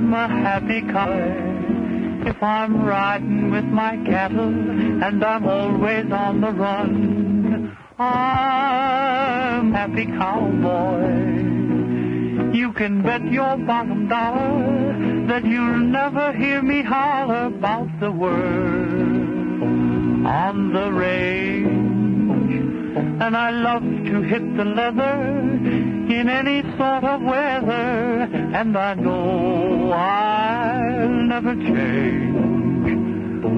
I'm a happy cowboy if I'm riding with my cattle and I'm always on the run. I'm a happy cowboy. You can bet your bottom dollar that you'll never hear me holler about the world on the range. And I love to hit the leather in any sort of weather, and I know I'll never change.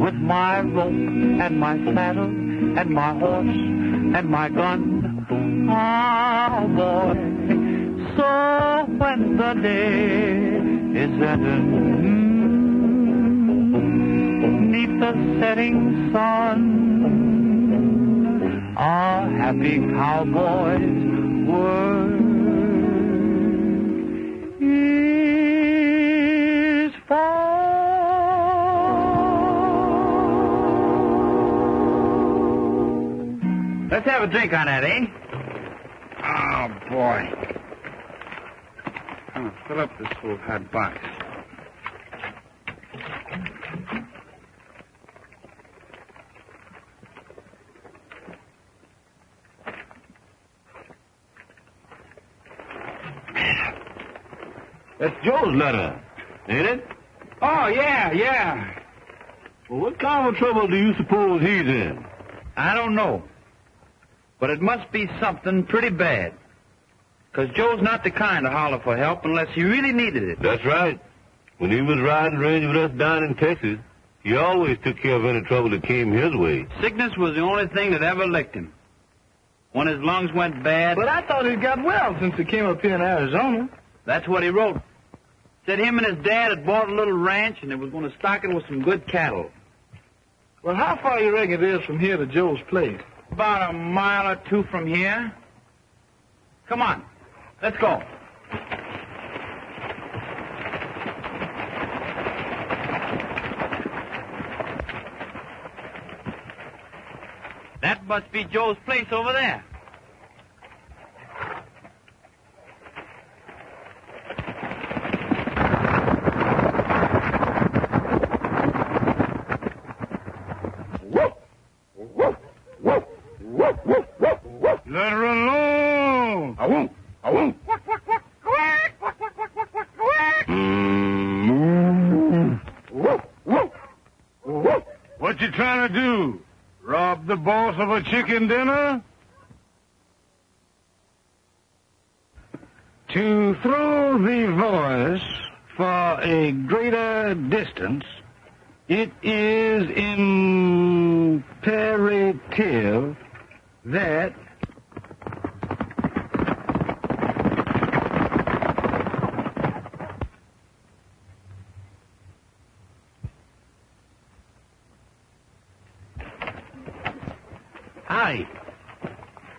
With my rope and my saddle and my horse and my gun, oh boy. So when the day is ending, neath the setting sun, a happy cowboy's word is for. Let's have a drink on that, eh? Oh, boy. I'm gonna fill up this whole hot box. That's Joe's letter, ain't it? Oh, yeah. Well, what kind of trouble do you suppose he's in? I don't know. But it must be something pretty bad. 'Cause Joe's not the kind to holler for help unless he really needed it. That's right. When he was riding range with us down in Texas, he always took care of any trouble that came his way. Sickness was the only thing that ever licked him. When his lungs went bad... But I thought he got well since he came up here in Arizona. That's what he wrote. Said him and his dad had bought a little ranch and they was going to stock it with some good cattle. Well, how far you reckon it is from here to Joe's place? About a mile or two from here. Come on, let's go. That must be Joe's place over there. Let her alone. I won't. What you trying to do? Rob the boss of a chicken dinner? To throw the voice for a greater distance, it is imperative that Howdy.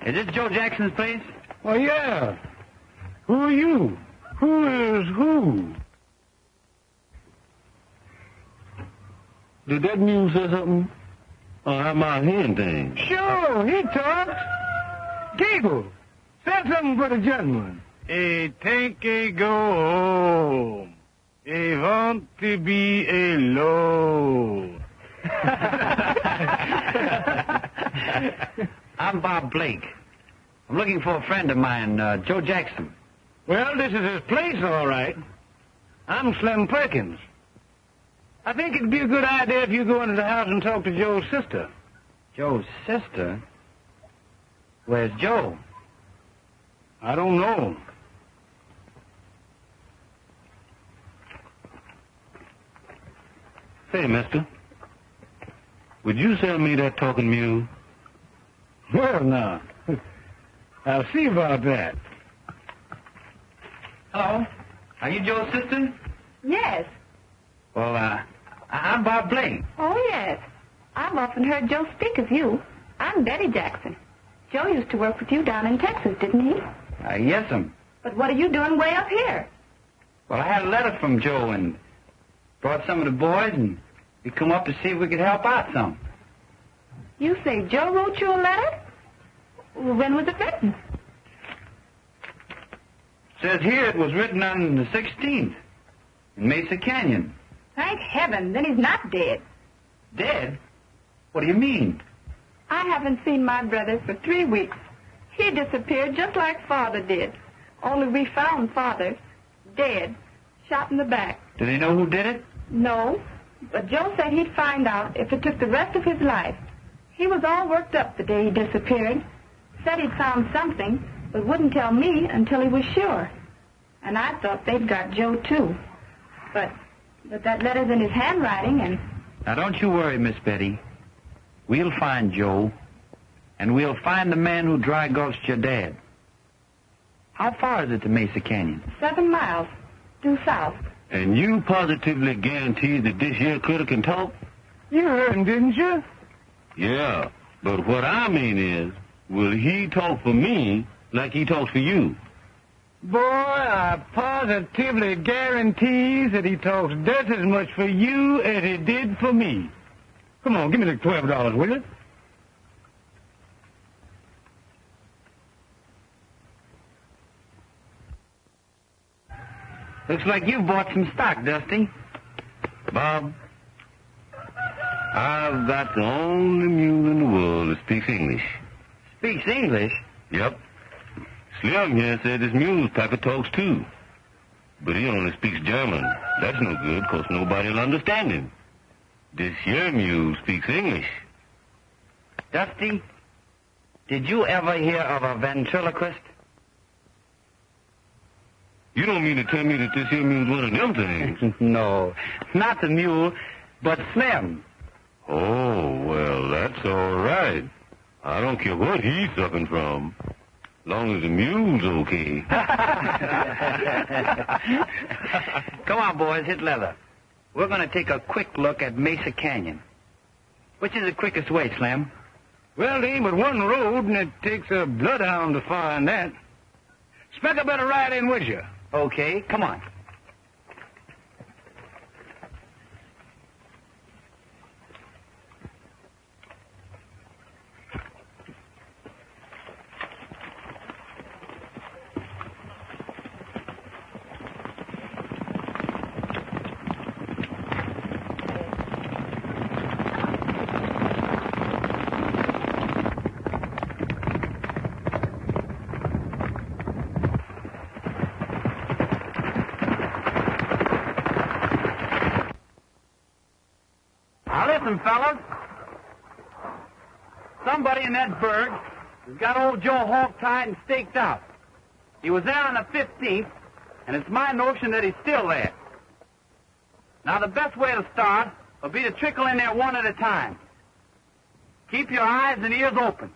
Is this Joe Jackson's place? well, yeah. Who are you? Who is who? Did that mule say something? Oh, how my hand thing? Sure, he talks. Gable, said something for the gentleman. A think a go home. A want to be alone. I'm Bob Blake. I'm looking for a friend of mine, Joe Jackson. Well, this is his place, all right. I'm Slim Perkins. I think it'd be a good idea if you go into the house and talk to Joe's sister. Joe's sister? Where's Joe? I don't know. Say, mister, would you sell me that talking mule? Well, now, I'll see about that. Hello? Are you Joe's sister? Yes. Well, I'm Bob Blake. Oh, yes. I've often heard Joe speak of you. I'm Betty Jackson. Joe used to work with you down in Texas, didn't he? Yes, But what are you doing way up here? Well, I had a letter from Joe and brought some of the boys, and we come up to see if we could help out some. You say Joe wrote you a letter? When was it written? Says here it was written on the 16th. In Mesa Canyon. Thank heaven, then he's not dead. Dead? What do you mean? I haven't seen my brother for 3 weeks. He disappeared just like Father did. Only we found Father dead, shot in the back. Do they know who did it? No, but Joe said he'd find out if it took the rest of his life. He was all worked up the day he disappeared. Said he'd found something, but wouldn't tell me until he was sure. And I thought they'd got Joe, too. But that letter's in his handwriting, and... Now, don't you worry, Miss Betty. We'll find Joe, and we'll find the man who dry gulched your dad. How far is it to Mesa Canyon? 7 miles, due south. And you positively guarantee that this here critter can talk? You heard him, didn't you? Yeah, but what I mean is, will he talk for me like he talks for you? Boy, I positively guarantee that he talks just as much for you as he did for me. Come on, give me the $12, will you? Looks like you bought some stock, Dusty. Bob, I've got the only mule in the world that speaks English. Speaks English? Yep. Slim here said this mule's packer talks too. But he only speaks German. That's no good, 'cause nobody'll understand him. This here mule speaks English. Dusty, did you ever hear of a ventriloquist? You don't mean to tell me that this here mule's one of them things? No, not the mule, but Slim. Oh, well, that's all right. I don't care what he's sucking from, long as the mule's okay. Come on, boys, hit leather. We're going to take a quick look at Mesa Canyon. Which is the quickest way, Slim? Well, there ain't but one road, and it takes a bloodhound to find that. Speck, I better ride in with you. Okay, come on. Listen, fellas. Somebody in that burg has got old Joe hog-tied and staked out. He was there on the 15th, and it's my notion that he's still there. Now, the best way to start will be to trickle in there one at a time. Keep your eyes and ears open.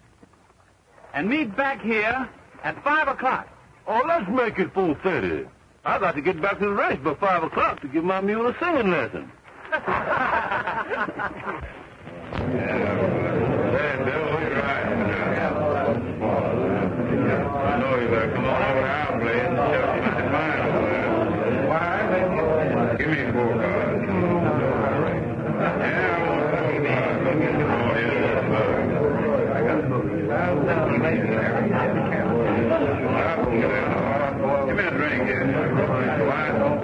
And meet back here at 5 o'clock. Oh, let's make it 4:30. I got to get back to the race by 5 o'clock to give my mule a singing lesson. I know you better come on over to our place and shut my mind over. Why? Give me 4 cards. Yeah, I want 4 cards. I got to give me a drink here. Why don't?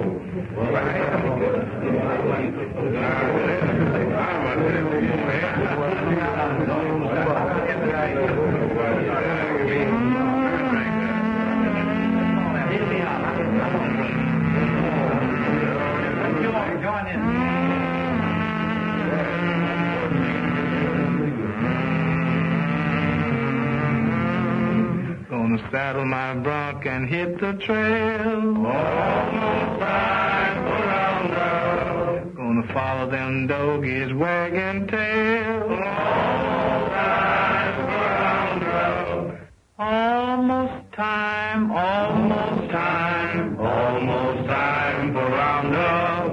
Gonna saddle my bronc and hit the trail. Almost time for roundup. Gonna follow them doggies wagging tail. Almost time for roundup. Almost time, almost time, almost time for roundup.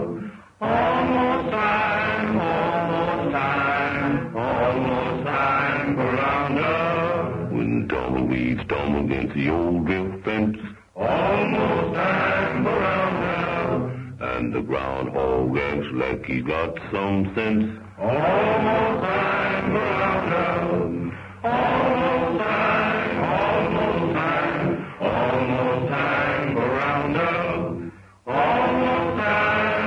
Almost time, almost time, almost time for roundup. When the tumbleweeds tumble against the old drift fence, Almost time for roundup. and the groundhog acts like he's got some sense. Almost time for roundup. Almost time, almost time, almost time for roundup. Almost time.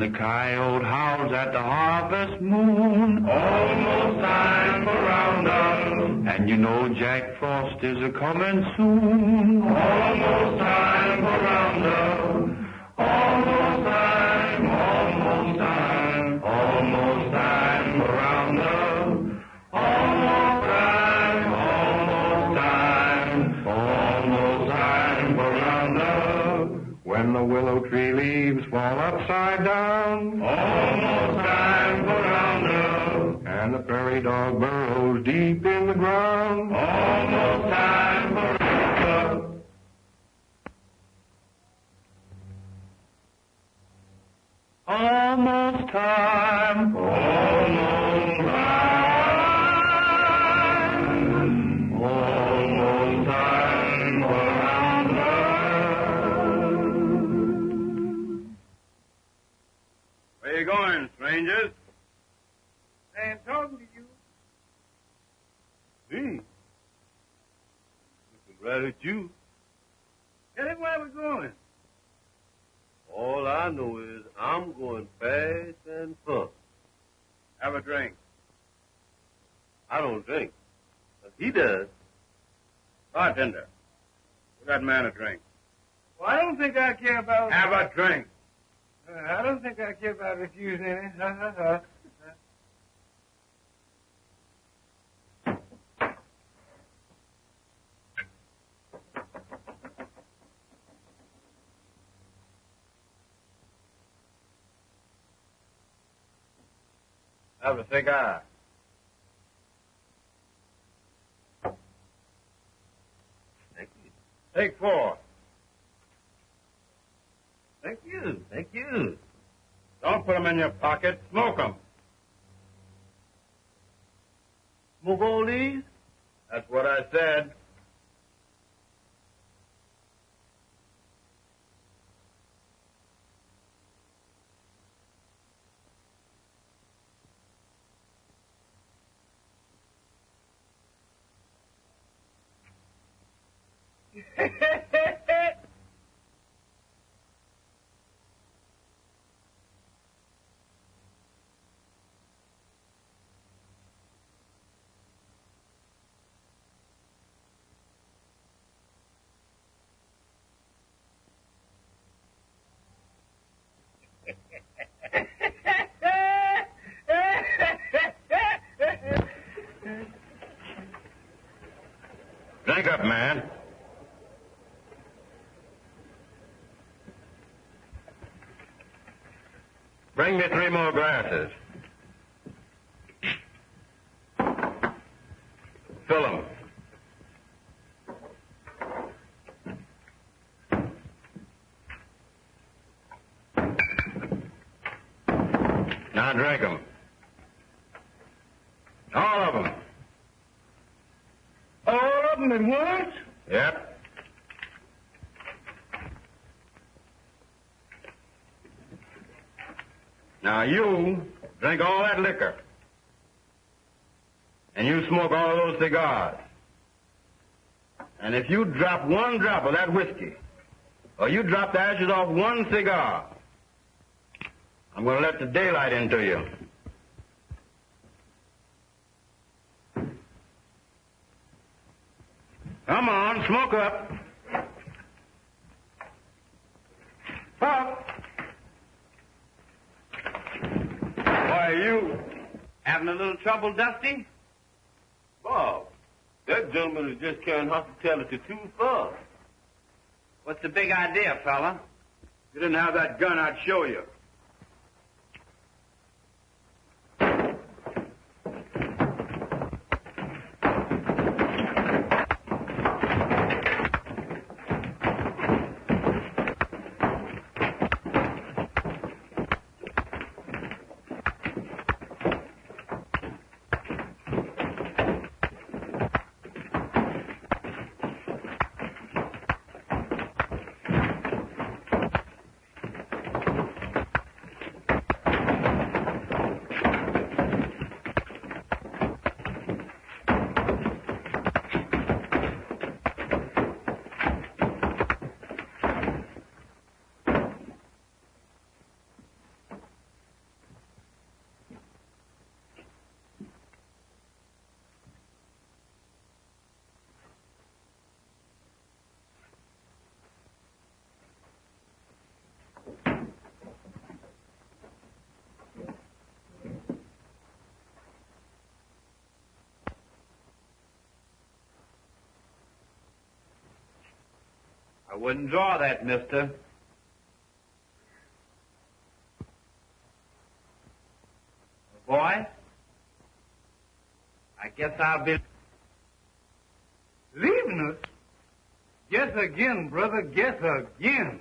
the coyote howls at the harvest moon. Almost time for roundup. And you know Jack Frost is a-comin' soon. Almost time for roundup. Almost time, almost time. Almost time for roundup. Almost time, almost time. Almost time for roundup. When the willow tree leaves fall upside down. Almost time for roundup. And the prairie dog burrows deep in the ground. Almost time for roundup. Almost time. Almost time. Almost time for roundup. Where you going, strangers? I'm talking to you. Me? Looking right at you. Tell him where we're going. All I know is I'm going fast and fun. Have a drink. I don't drink. But he does. Bartender, give that man a drink. Well, I don't think I care about... Have a drink. I don't think I care about refusing any. Ha, ha, ha. Have a cigar. Thank you. Take 4. Thank you. Thank you. Don't put them in your pocket. Smoke them. Smoke all these? That's what I said. Drink up, man. Bring me 3 more glasses. Fill them. Now drink them. All of them. All of them at once? Yep. Now you drink all that liquor. And you smoke all those cigars. And if you drop 1 drop of that whiskey, or you drop the ashes off 1 cigar, I'm going to let the daylight into you. Come on, smoke up. Puff. Why, you having a little trouble, Dusty? Bob, that gentleman is just carrying hospitality too far. What's the big idea, fella? If you didn't have that gun, I'd show you. wouldn't draw that, mister. Boy, I guess I'll be... Leaving us? Guess again, brother, guess again.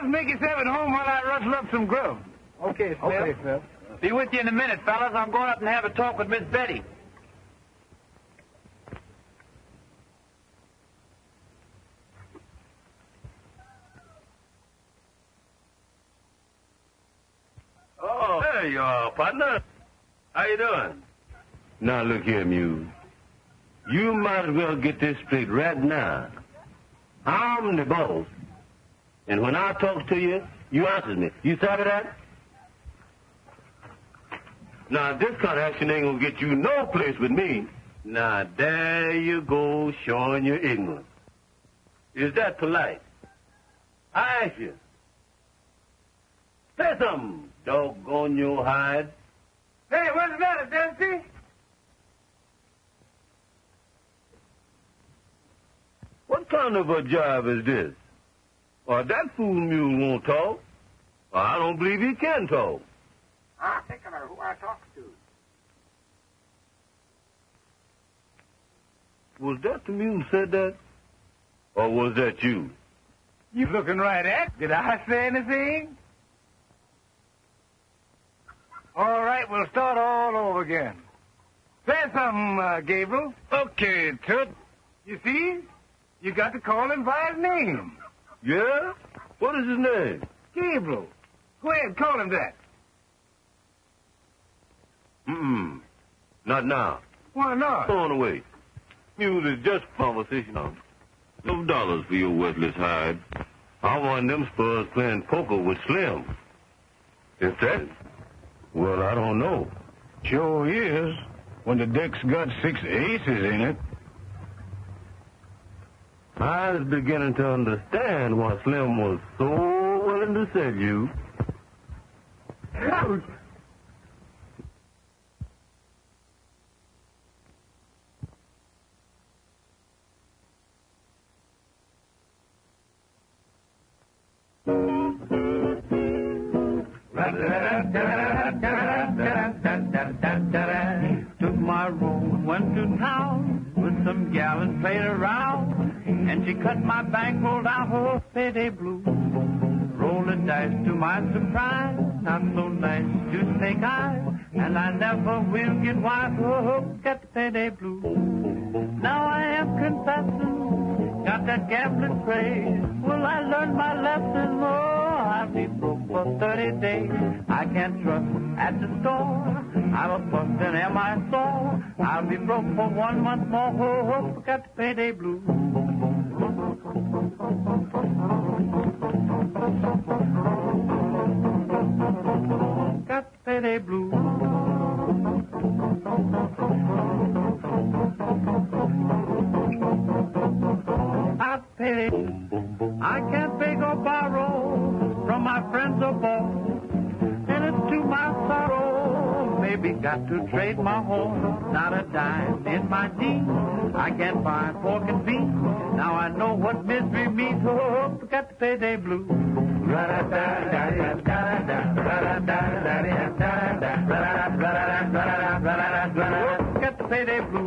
Make yourself at home while I rustle up some grub. Okay, Phil. Okay, Phil. Be with you in a minute, fellas. I'm going up and have a talk with Miss Betty. Oh, there you are, partner. How you doing? Now, look here, Muse. You might as well get this straight right now. I'm the boss. And when I talk to you, you answer me. You sabi that? Now, this kind of action ain't gonna get you no place with me. Now, there you go, showing your ignorance. Is that polite? I ask you. Say something, doggone your hide. Hey, what's the matter, Dempsey? What kind of a job is this? That fool mule won't talk. I don't believe he can talk. I think I know who I talked to. Was that the mule said that? Or was that you? You looking right at? Did I say anything? All right, we'll start all over again. Say something, Gabriel. Okay, Toots. You see? You got to call him by his name. Yeah? What is his name? Gabriel. Go ahead, call him that. Not now. Why not? Go on away. Mule is just conversation. No dollars for your worthless hide. I want them spurs playing poker with Slim. Is that? Well, I don't know. Sure is, when the deck's got 6 aces in it. I was beginning to understand why Slim was so willing to sell you. Took my room, went to town with some gal and played around, and she cut my bankroll down her payday blue. Rolled the dice to my surprise, not so nice to take eyes, and I never will get wise. Oh, get the payday blue. Now I am confessing, got that gambling craze. Well, I learned my lesson, I'll be broke for 30 days. I can't trust at the store. I'm a bust and am I sore? I'll be broke for 1 month more. Oh, got the payday blue. Got the payday blue. I pay. I can't beg or borrow from my friends or boss, and it's to my sorrow. Maybe got to trade my horse, not a dime in my jeans. I can't buy pork and beans. Now I know what misery means. Oh, got the payday blue. Got the payday blue.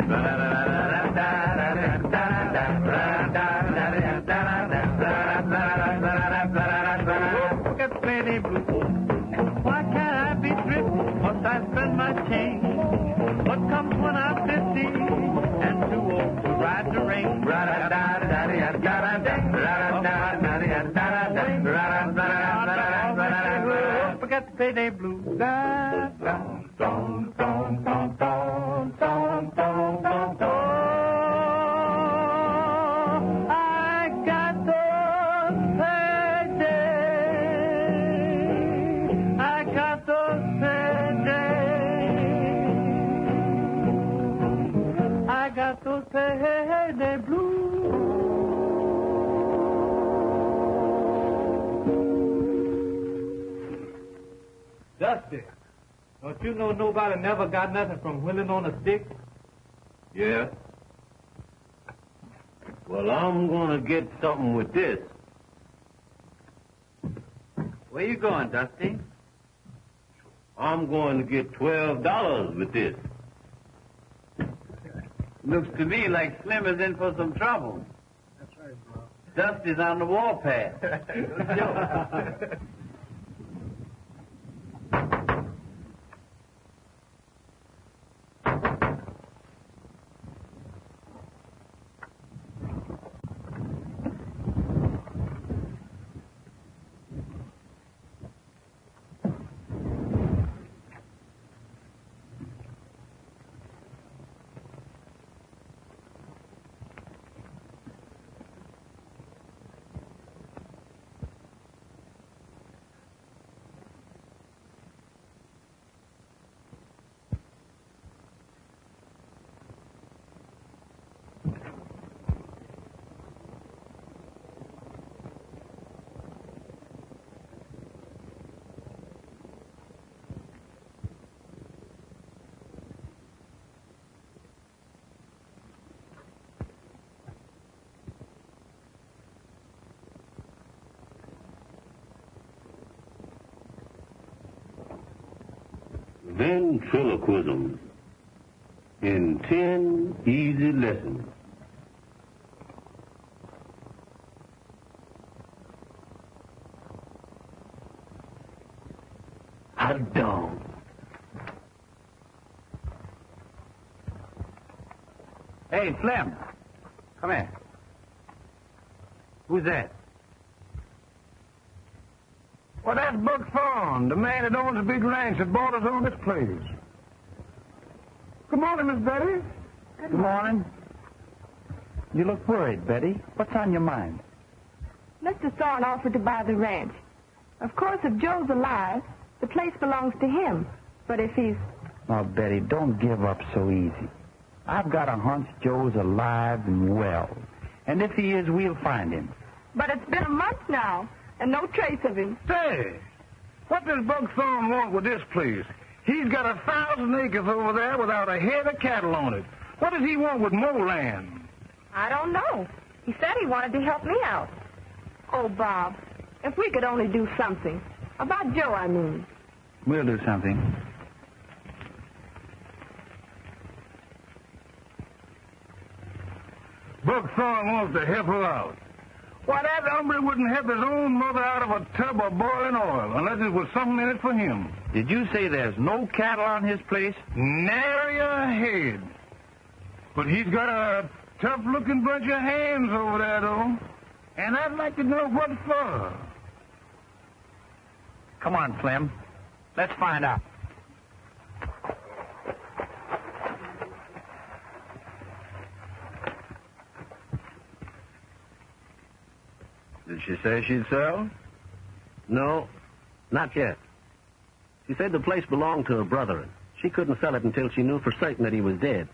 Got the payday blue. Why can't I be thrifty? Must I spend my change? What comes when I'm 50 and too old to ride the range? Forget the payday blues. Da, da, dum, dum, dum, dum, dum, dum, dum, dum. I got those payday. I got those payday. I got those payday blues. Dusty, don't you know nobody never got nothing from whittling on a stick? Yeah? Well, I'm gonna get something with this. Where you going, Dusty? I'm going to get $12 with this. Looks to me like Slim is in for some trouble. That's right, bro. Dusty's on the warpath. Ventriloquism in 10 easy lessons. Hot dog. Hey, Slim. Come here. Who's that? Well, that's Buck Thorne, the man that owns the big ranch that borders on this place. Good morning, Miss Betty. Good morning. You look worried, Betty. What's on your mind? Mr. Thorne offered to buy the ranch. Of course, if Joe's alive, the place belongs to him. But if he's... Oh, Betty, don't give up so easy. I've got a hunch Joe's alive and well. And if he is, we'll find him. But it's been a month now, and no trace of him. Say, what does Buck Thorne want with this place? He's got 1,000 acres over there without a head of cattle on it. What does he want with more land? I don't know. He said he wanted to help me out. Oh, Bob, if we could only do something. About Joe, I mean. We'll do something. Buck Thorne wants to help her out. Why, that hombre wouldn't help his own mother out of a tub of boiling oil unless it was something in it for him. Did you say there's no cattle on his place? Nary a head. But he's got a tough-looking bunch of hands over there, though. And I'd like to know what for. Come on, Slim. Let's find out. Did she say she'd sell? No, not yet. She said the place belonged to her brother, and she couldn't sell it until she knew for certain that he was dead.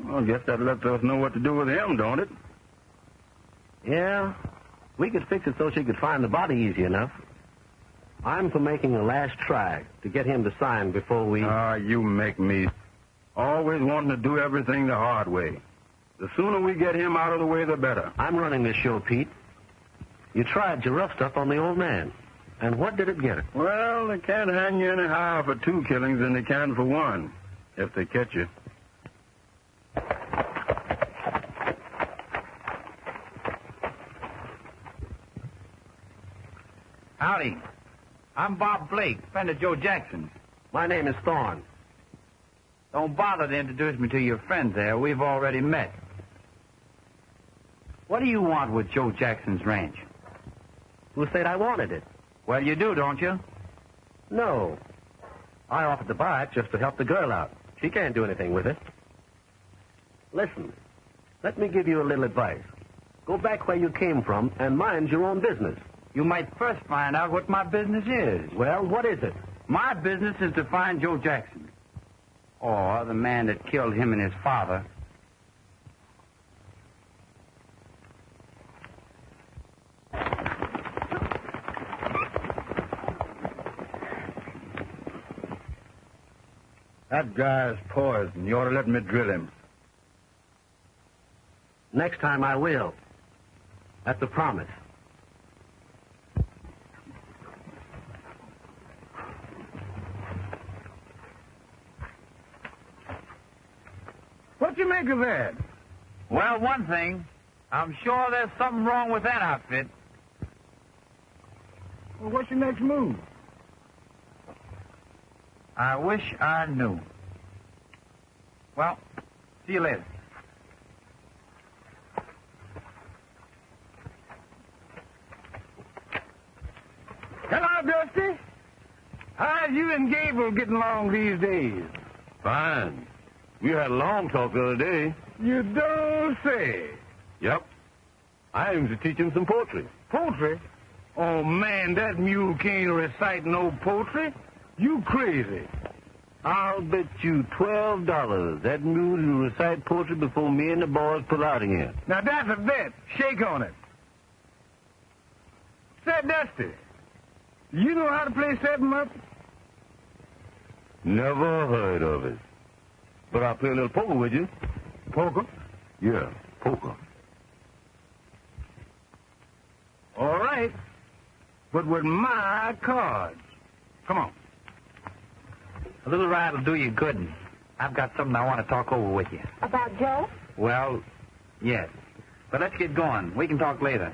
Well, I guess that lets us know what to do with him, don't it? Yeah, we could fix it so she could find the body easy enough. I'm for making a last try to get him to sign before we... Ah, you make me always wanting to do everything the hard way. The sooner we get him out of the way, the better. I'm running this show, Pete. You tried your rough stuff on the old man. And what did it get her? Well, they can't hang you any higher for 2 killings than they can for 1, if they catch you. Howdy. I'm Bob Blake, friend of Joe Jackson's. My name is Thorne. Don't bother to introduce me to your friends there. We've already met. What do you want with Joe Jackson's ranch? Who said I wanted it? Well, you do, don't you? No. I offered to buy it just to help the girl out. She can't do anything with it. Listen, let me give you a little advice. Go back where you came from and mind your own business. You might first find out what my business is. Well, what is it? My business is to find Joe Jackson. Or the man that killed him and his father. That guy's poison. You ought to let me drill him. Next time I will. That's a promise. What you make of that? Well, one thing, I'm sure there's something wrong with that outfit. Well, what's your next move? I wish I knew. Well, see you later. Hello, Dusty. How's you and Gable getting along these days? Fine. We had a long talk the other day. You don't say. Yep. I aimed to teach him some poetry. Poetry? Oh, man, that mule can't recite no poetry. You crazy. I'll bet you $12 that mule will recite poetry before me and the boys pull out again. Now, that's a bet. Shake on it. Say, Dusty, you know how to play 7-up? Never heard of it. But I'll play a little poker with you. Poker? Yeah, poker. All right. But with my cards. Come on. A little ride will do you good. I've got something I want to talk over with you. About Joe? Well, yes. But let's get going. We can talk later.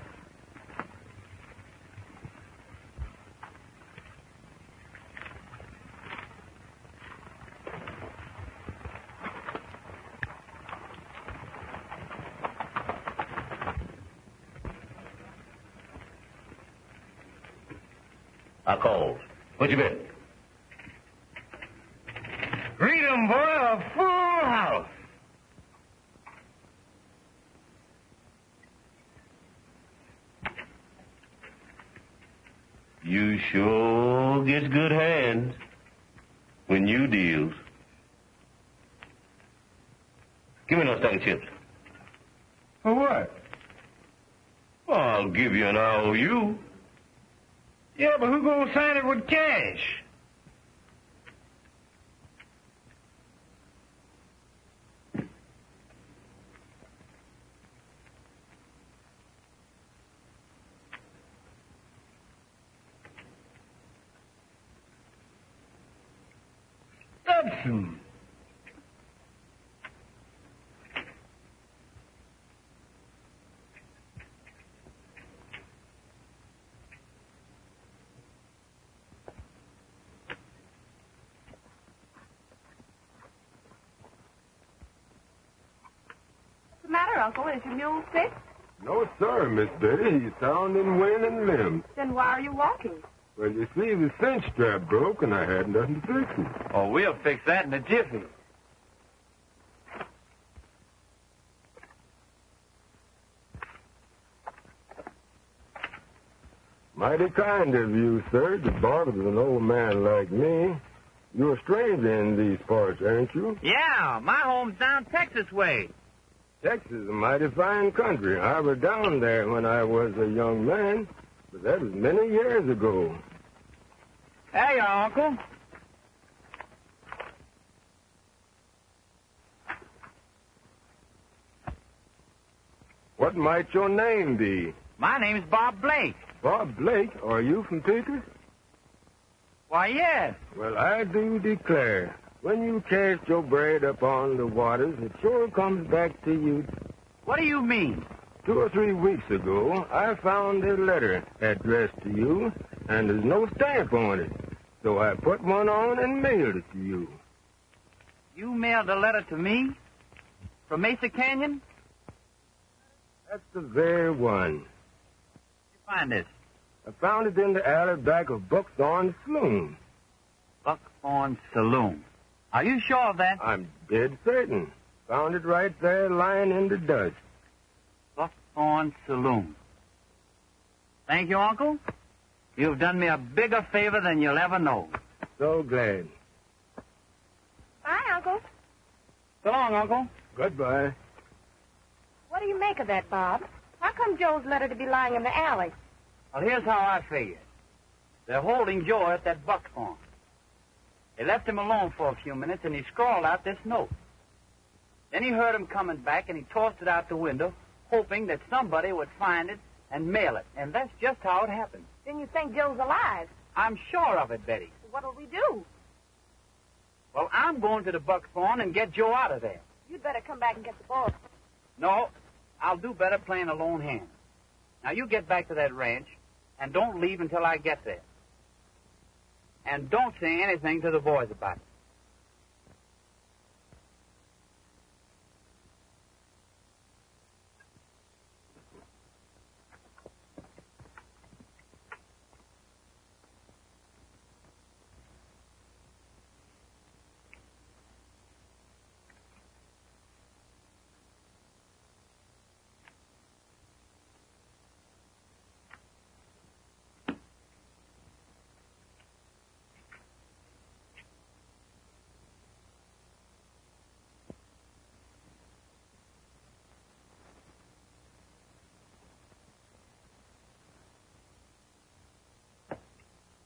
I called. What you bet? Read 'em, boy, a full house. You sure gets good hands when you deals. Give me those stack of chips. For what? I'll give you an IOU. Yeah, but who gonna sign it with cash? Hudson. What's the matter, Uncle? Is your mule sick? No, sir, Miss Betty. He's sound in wind and limb. Then why are you walking? Well, you see, the cinch strap broke, and I had nothing to fix it. Oh, we'll fix that in a jiffy. Mighty kind of you, sir, to bother with an old man like me. You're a stranger in these parts, aren't you? Yeah, my home's down Texas way. Texas is a mighty fine country. I was down there when I was a young man, but that was many years ago. There you are, Uncle. What might your name be? My name's Bob Blake. Bob Blake? Are you from Peter? Why, yes. Well, I do declare, when you cast your braid upon the waters, it sure comes back to you. What do you mean? 2 or 3 weeks ago, I found a letter addressed to you, and there's no stamp on it. So I put one on and mailed it to you. You mailed a letter to me? From Mesa Canyon? That's the very one. Where'd you find this? I found it in the alley back of Buckthorn's saloon. Buckhorn Saloon. Are you sure of that? I'm dead certain. Found it right there lying in the dust. Buckhorn Saloon. Thank you, Uncle. You've done me a bigger favor than you'll ever know. So glad. Bye, Uncle. So long, Uncle. Goodbye. What do you make of that, Bob? How come Joe's let her to be lying in the alley? Well, here's how I figure it. They're holding Joe at that buckthorn. They left him alone for a few minutes, and he scrawled out this note. Then he heard him coming back, and he tossed it out the window, hoping that somebody would find it and mail it. And that's just how it happened. Then you think Joe's alive. I'm sure of it, Betty. What'll we do? Well, I'm going to the buckthorn and get Joe out of there. You'd better come back and get the boy. No, I'll do better playing a lone hand. Now, you get back to that ranch, and don't leave until I get there. And don't say anything to the boys about it.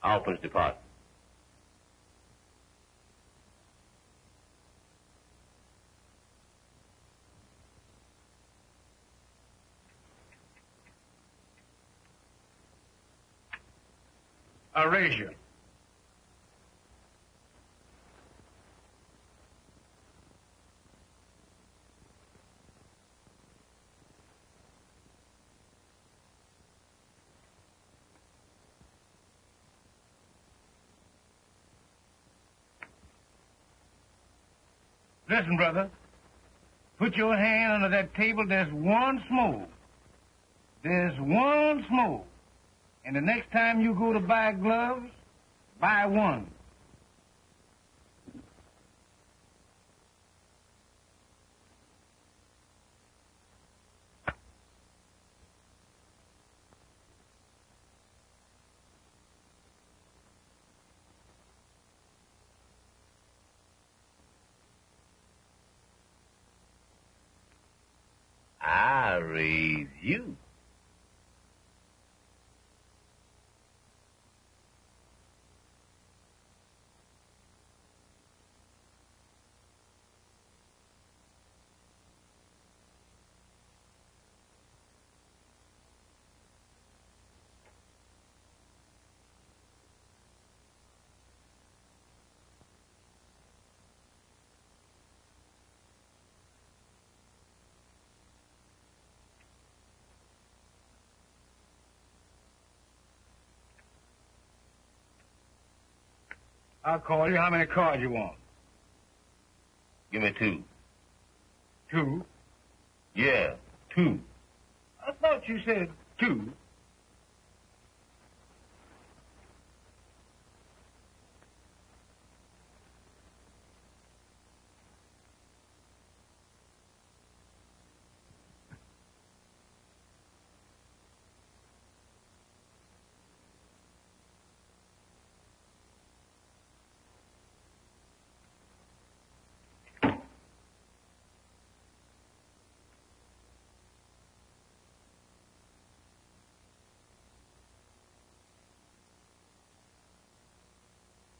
I'll finish the pot. Erasure. Listen, brother. Put your hand under that table. There's one smoke. There's one smoke. And the next time you go to buy gloves, buy one. I raise you. I'll call you. How many cards you want? Give me 2. 2? Yeah, 2. I thought you said 2.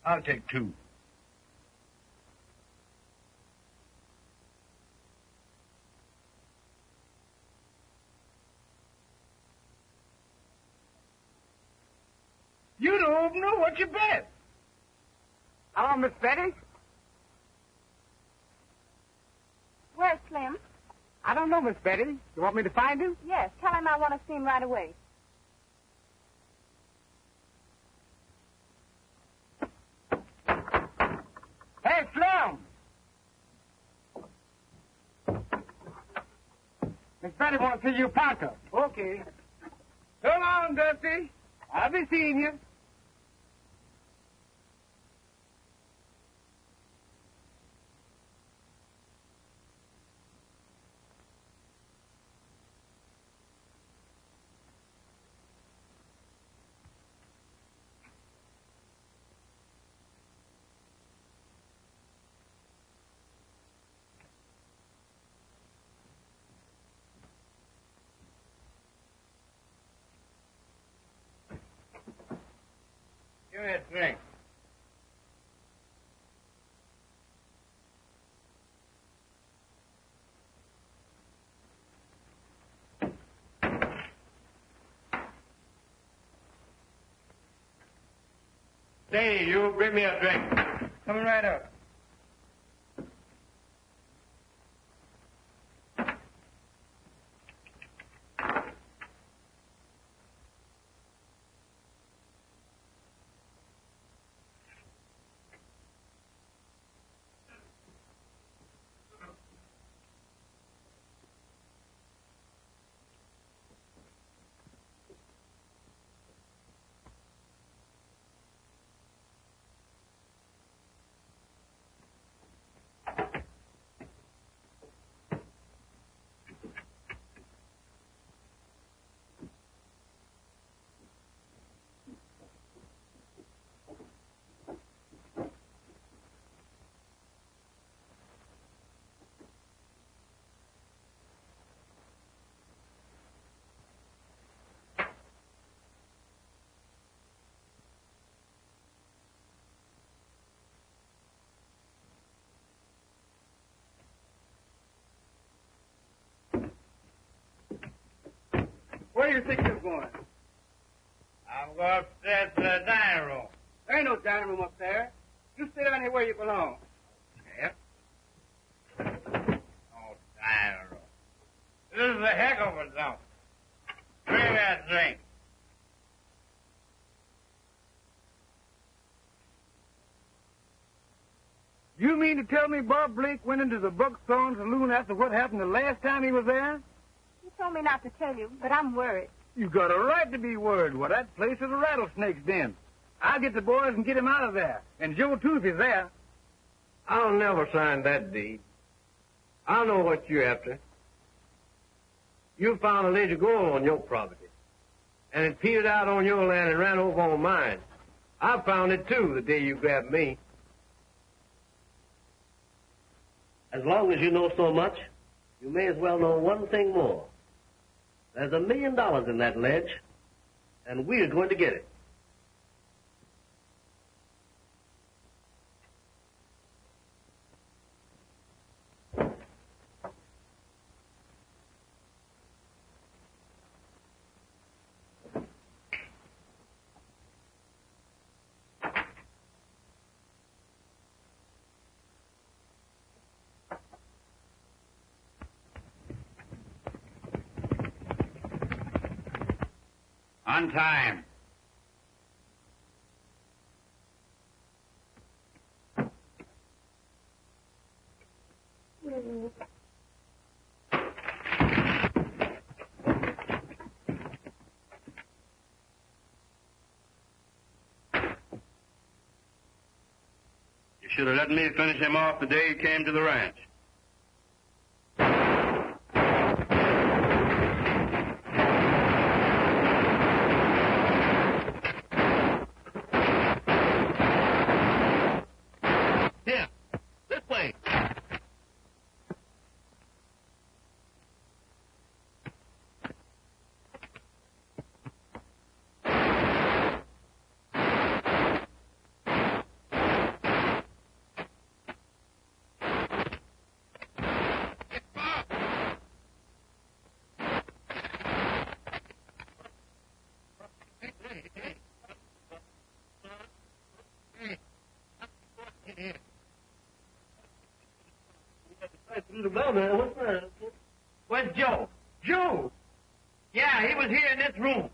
I'll take 2. You don't know what you bet. Hello, Miss Betty? Where's Slim? I don't know, Miss Betty. You want me to find him? Yes, tell him I want to see him right away. Hey, Slim! Miss Betty wants to see you, Parker. Okay. So long, Dusty. I'll be seeing you. Give me a drink. Say, you bring me a drink. Coming right up. Where do you think you're going? I'm going upstairs to the dining room. There ain't no dining room up there. You sit down here where you belong. Yep. Oh, dining room. This is a heck of a dump. Bring me a drink. You mean to tell me Bob Blake went into the Brooks saloon after what happened the last time he was there? You told me not to tell you, but I'm worried. You got a right to be worried. Well, that place is a rattlesnake's den. I'll get the boys and get him out of there. And Joe, too, if he's there. I'll never sign that deed. I know what you're after. You found a lady girl on your property, and it petered out on your land and ran over on mine. I found it, too, the day you grabbed me. As long as you know so much, you may as well know one thing more. There's $1 million in that ledge, and we're going to get it. On time. You should have let me finish him off the day he came to the ranch. Where's Joe? Joe! Yeah, he was here in this room.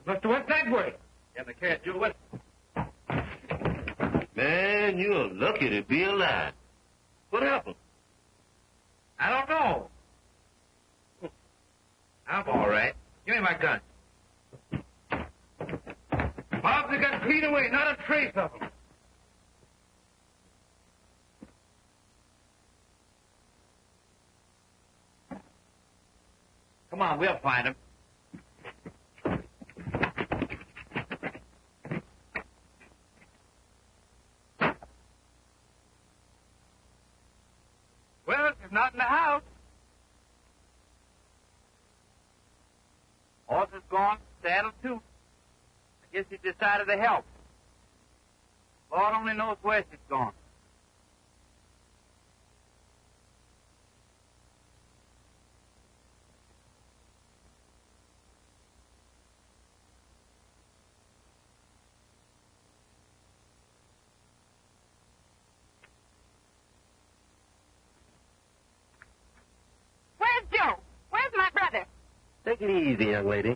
Must have went that way. Yeah, but can't Joe what? Man, you're lucky to be alive. What happened? I don't know. I'm all right. Give me my gun. Bob's got clean away, not a trace of him. Come on, we'll find him. Well, he's not in the house. Horse is gone, saddle too. I Guess he decided to help. Lord only knows where she's gone. Where's Joe? Where's my brother? Take it easy, young lady.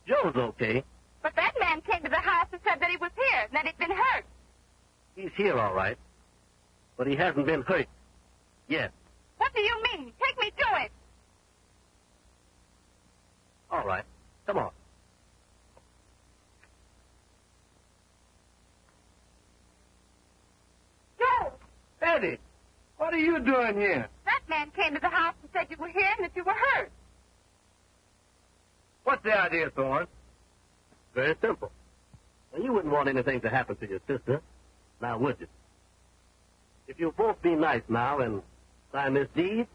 Joe's okay. But that man came to the house and said that he was here and that he'd been hurt. He's here, all right. But he hasn't been hurt yet. What do you mean? Take me to it. All right. Come on. Joe! Eddie, what are you doing here? That man came to the house and said you were here and that you were hurt. What's the idea, Thorne? Very simple. Now, you wouldn't want anything to happen to your sister, now would you? If you'll both be nice now and sign this deed,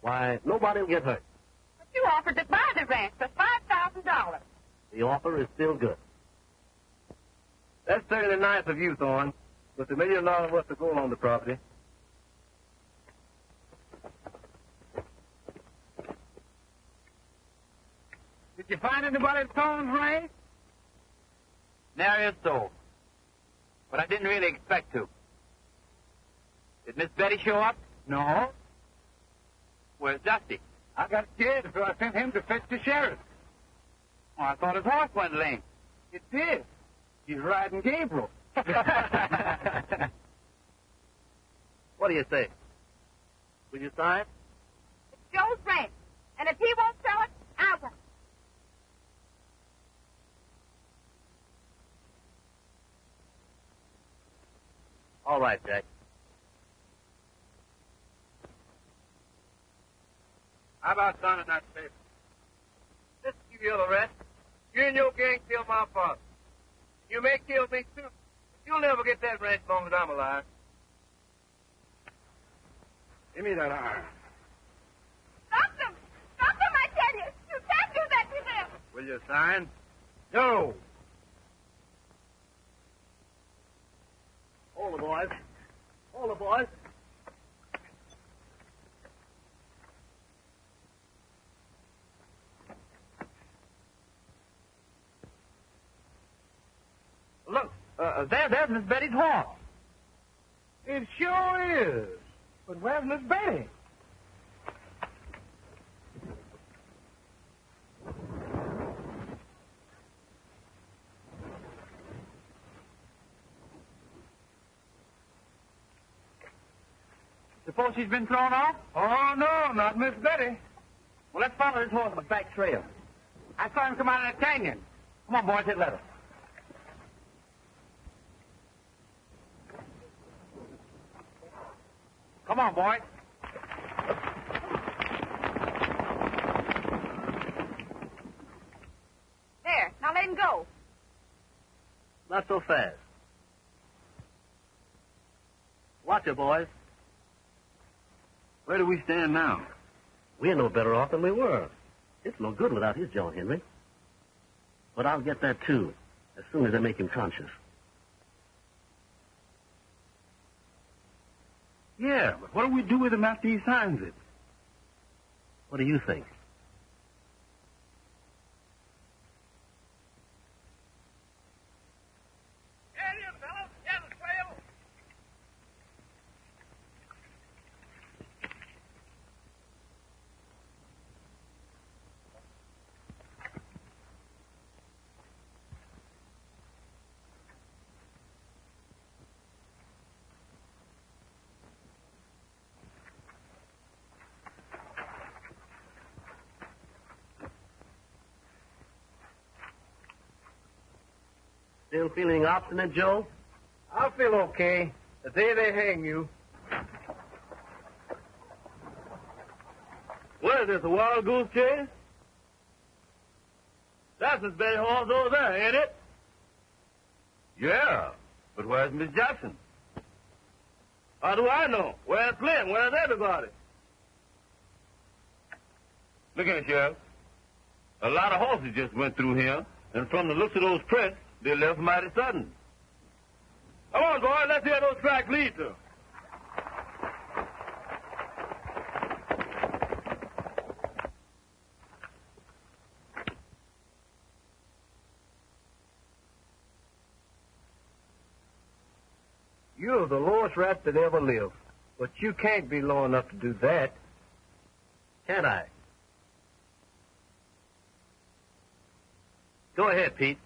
why, nobody will get hurt. But you offered to buy the ranch for $5,000. The offer is still good. That's certainly nice of you, Thorne. With $1 million worth of gold on the property. Did you find anybody at Thorne's ranch? Nary a soul. But I didn't really expect to. Did Miss Betty show up? No. Where's Dusty? I got scared, so I sent him to fetch the sheriff. Oh, I thought his horse went lame. It did. He's riding Gabriel. What do you say? Will you sign? It's Joe's ranch. And if he won't sell it, I won't. All right, Jack. How about signing that paper? Just give you the rest. You and your gang killed my father. You may kill me, too. But you'll never get that ranch as long as I'm alive. Give me that iron. Stop them! Stop them, I tell you! You can't do that to them! Will you sign? No. Hold the boys. Hold the boys. Look, there's Miss Betty's horse. It sure is. But where's Miss Betty? Suppose she's been thrown off? Oh, no, not Miss Betty. Well, let's follow this horse on the back trail. I saw him come out of the canyon. Come on, boys, hit leather. Come on, boys. There, now let him go. Not so fast. Watch it, boys. Where do we stand now? We're no better off than we were. It's no good without his John Henry. But I'll get that, too, as soon as I make him conscious. Yeah, but what do we do with him after he signs it? What do you think? Still feeling obstinate, Joe? I'll feel okay the day they hang you. What is this, a wild goose chase? That's Miss Betty horse over there, ain't it? Yeah, but where's Miss Jackson? How do I know? Where's Flynn? Where's everybody? Look at it, Sheriff. A lot of horses just went through here, and from the looks of those prints, They left mighty sudden. Come on, boys, let's hear those tracks lead to. You're the lowest rat that ever lived. But you can't be low enough to do that. Can't I? Go ahead, Pete.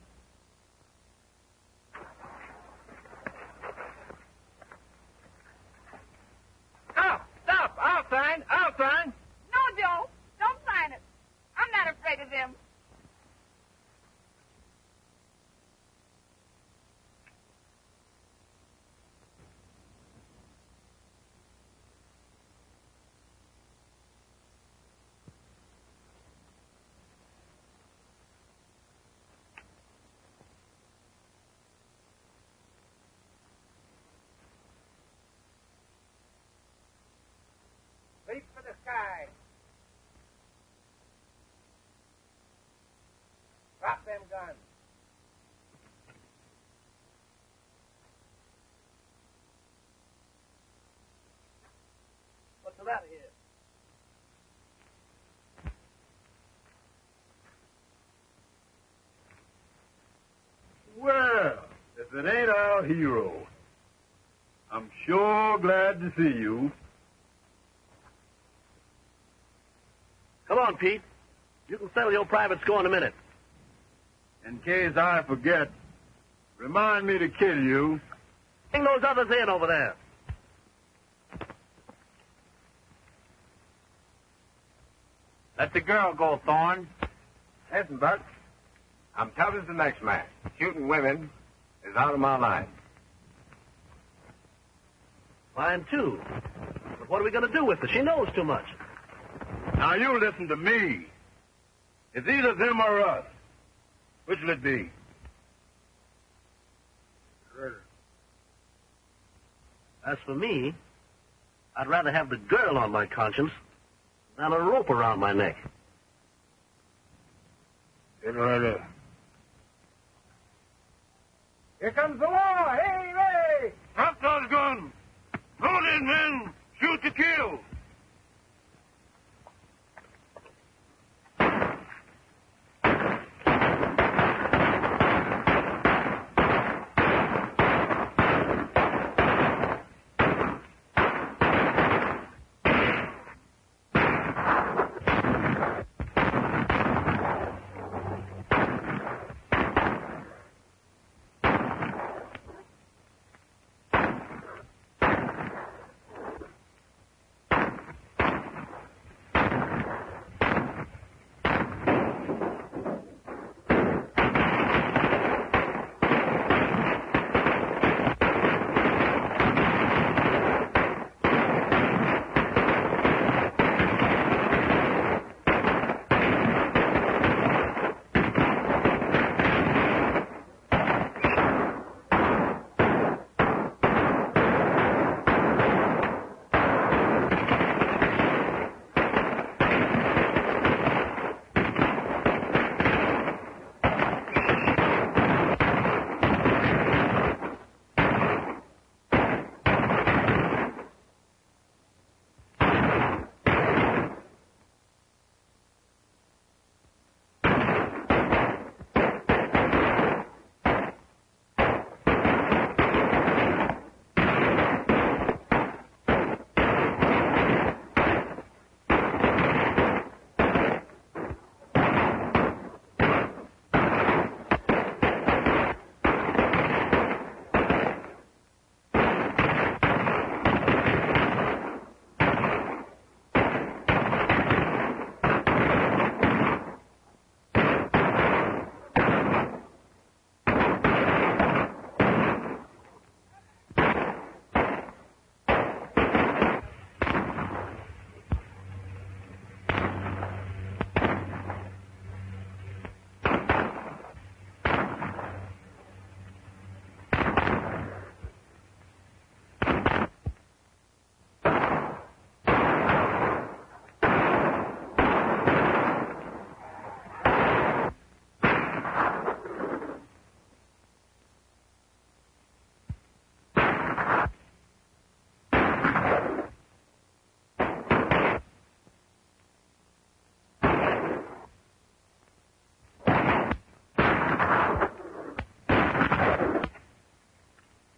Stop! I'll sign. No, Joe. Don't sign it. I'm not afraid of them. Reach for the sky. Drop them guns. What's the matter here? Well, if it ain't our hero, I'm sure glad to see you. Come on, Pete. You can settle your private score in a minute. In case I forget, remind me to kill you. Bring those others in over there. Let the girl go, Thorne. Listen, Buck. I'm tough as the next man. Shooting women is out of my line. Mine, too. But what are we going to do with her? She knows too much. Now, you listen to me. It's either them or us. Which will it be? As for me, I'd rather have the girl on my conscience than a rope around my neck. Get right. Here comes the law. Hey, Ray! Drop those guns. Hold in, men. Shoot to kill.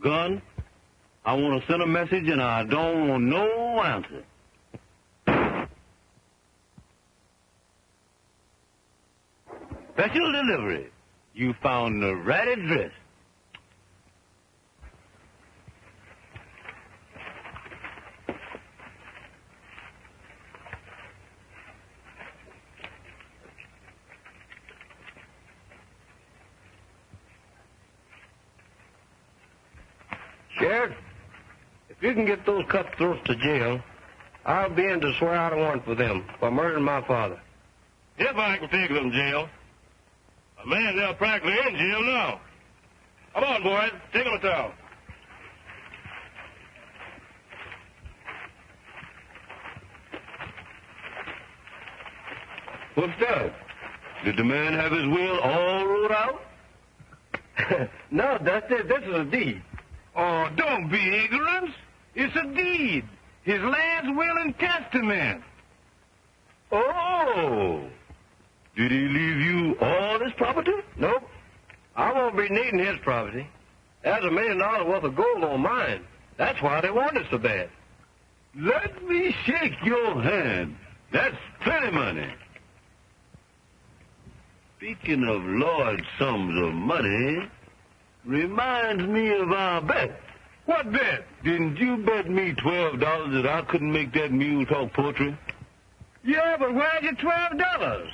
Gun, I want to send a message and I don't want no answer. Special delivery. You found the right address. Sheriff, if you can get those cutthroats to jail, I'll be in to swear out a warrant for them for murdering my father. If I can take them to jail. A man, they're practically in jail now. Come on, boys. Take them to town. What's that? Did the man have his will all wrote out? No, Dusty, this is a deed. Oh, don't be ignorant. It's a deed. His last will and testament. Oh! Did he leave you all his property? Nope. I won't be needing his property. There's $1 million worth of gold on mine. That's why they want it so bad. Let me shake your hand. That's plenty money. Speaking of large sums of money, reminds me of our bet. What bet? Didn't you bet me $12 that I couldn't make that mule talk poetry? Yeah, but where's your $12?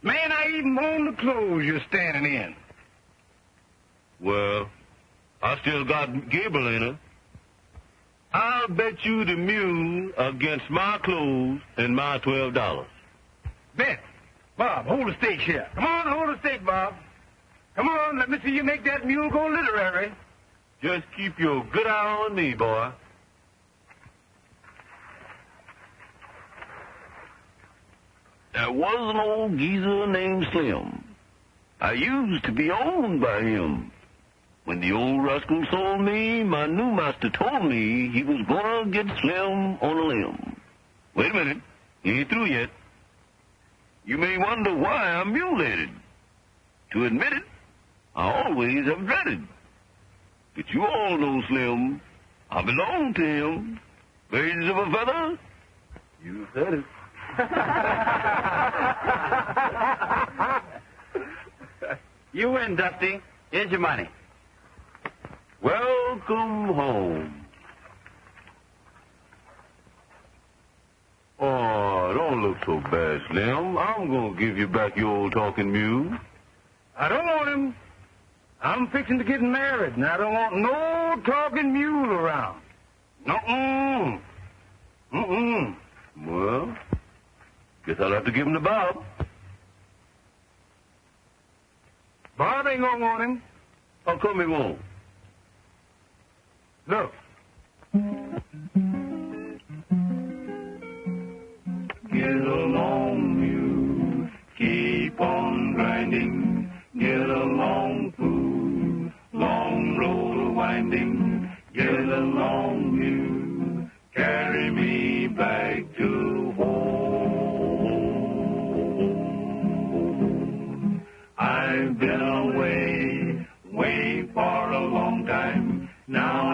Man, I even own the clothes you're standing in. Well, I still got Gable in her. I'll bet you the mule against my clothes and my $12. Bet. Bob, hold the stake here. Come on, hold the stake, Bob. Come on, let me see you make that mule go literary. Just keep your good eye on me, boy. There was an old geezer named Slim. I used to be owned by him. When the old rascal sold me, my new master told me he was gonna get Slim on a limb. Wait a minute. He ain't through yet. You may wonder why I'm mutilated. To admit it, I always have dreaded. But you all know Slim. I belong to him. Birds of a feather, you said it. You win, Dusty. Here's your money. Welcome home. Oh, don't look so bad, Slim. I'm going to give you back your old talking mule. I don't want him. I'm fixing to get married, and I don't want no talking mule around. No-mm. Mm-mm. Well, guess I'll have to give him to Bob. Bob ain't gonna want him. How come he won't? Look. Get along, mule, keep on grinding. Get along, fool, long road winding. Get along, mule, carry me back to home. I've been away, way for a long time. Now